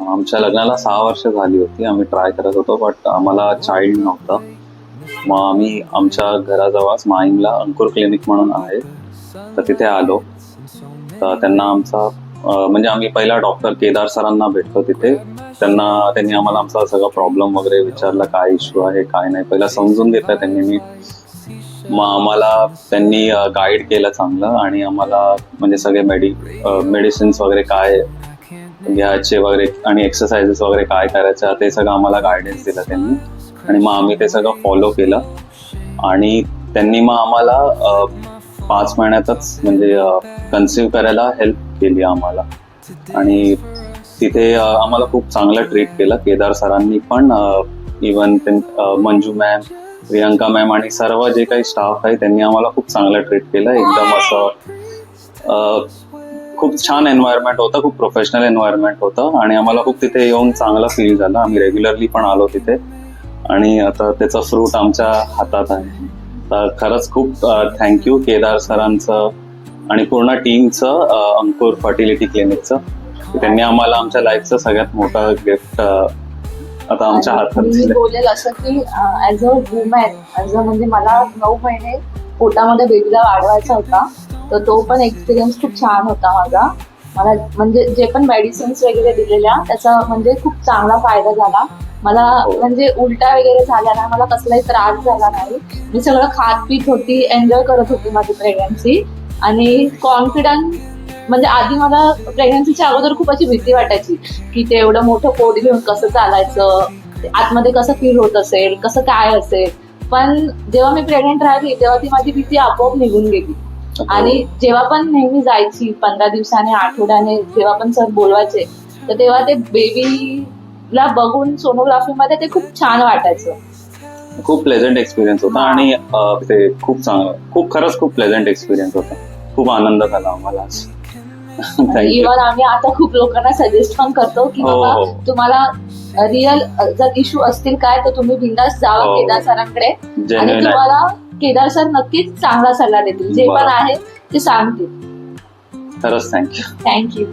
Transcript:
आमच्या लग्नाला 6 वर्ष झाली होती. आम्ही ट्राय करत होतो, बट आम्हाला चाइल्ड नव्हता. मग आम्ही आमच्या घराजवळच माहीमला अंकुर क्लिनिक म्हणून आहे, तर तिथे आलो. तर त्यांना आमचा म्हणजे आम्ही पहिला डॉक्टर केदार सरांना भेटलो तिथे. त्यांनी आम्हाला आमचा सगळा प्रॉब्लेम वगैरे विचारला, काय इश्यू आहे काय नाही, पहिला समजून घेतलं त्यांनी नीट. मग आम्हाला त्यांनी गाईड केलं चांगलं, आणि आम्हाला म्हणजे सगळे मेडिसिन्स वगैरे काय घ्यायचे वगैरे आणि एक्सरसाइजेस वगैरे काय करायचं ते सगळं आम्हाला गायडन्स दिलं त्यांनी. आणि मग आम्ही ते सगळं फॉलो केलं. आणि त्यांनी मग आम्हाला 5 महिन्यातच म्हणजे कन्सिव्ह करायला हेल्प केली आम्हाला. आणि तिथे आम्हाला खूप चांगलं ट्रीट केलं केदार सरांनी पण. Even Manju ma'am, Priyanka ma'am आणि सर्व जे काही स्टाफ आहे त्यांनी आम्हाला खूप चांगलं ट्रीट केलं. एकदम असं खूप छान एन्व्हायरमेंट होतं, खूप प्रोफेशनल एन्व्हायरमेंट होतं, आणि आम्हाला खूप तिथे येऊन चांगलं फील झालं. आम्ही रेग्युलरली पण आलो तिथे, आणि आता त्याचं फ्रूट आमच्या हातात आहे. तर खरंच खूप थँक्यू केदार सरांचं आणि पूर्ण टीमचं, अंकुर फर्टिलिटी क्लिनिकचं. त्यांनी आम्हाला आमच्या लाईफचं सगळ्यात मोठं गिफ्ट आता आमच्या हातात मी बोलेल असं की ऍज अ वुमॅन, म्हणजे मला 9 महिने पोटामध्ये बेबीला वाढवायचा होता, तर तो पण एक्सपिरियन्स खूप छान होता माझा. मला म्हणजे जे पण मेडिसिन्स वगैरे दिलेल्या त्याचा म्हणजे खूप चांगला फायदा झाला मला. म्हणजे उलट्या वगैरे झाल्या नाही, मला कसलाही त्रास झाला नाही. मी सगळं खात पीत होती, एन्जॉय करत होती माझी प्रेग्नन्सी. आणि कॉन्फिडन्स म्हणजे आधी मला प्रेग्नन्सीच्या अगोदर खूप अशी भीती वाटायची की ते एवढं मोठं पोट घेऊन कसं चालायचं, आतमध्ये कसं फील होत असेल, कसं काय असेल. पण जेव्हा मी प्रेग्नेंट राहिली तेव्हा ती माझी भीती आपोआप निघून गेली. आणि जेव्हा पण नेहमी जायची 15 दिवसाने, आठवड्याने जेव्हा पण सर बोलवायचे, तर तेव्हा ते बेबीला बघून सोनोग्राफीमध्ये ते खूप छान वाटायचं. खूप प्लेझंट एक्सपिरियन्स होता. आणि ते खूप चांगलं, खरंच खूप प्लेझंट एक्सपिरियन्स होता. खूप आनंद झाला आम्हाला. इव्हन आम्ही आता खूप लोकांना सजेस्ट पण करतो की बाबा तुम्हाला रिअल जर इश्यू असतील काय, तर तुम्ही बिंदास जावा केदार सरांकडे, आणि तुम्हाला केदार सर नक्कीच चांगला सल्ला देतील. जे पण आहे ते सांगतील. खरंच थँक्यू. थँक्यू.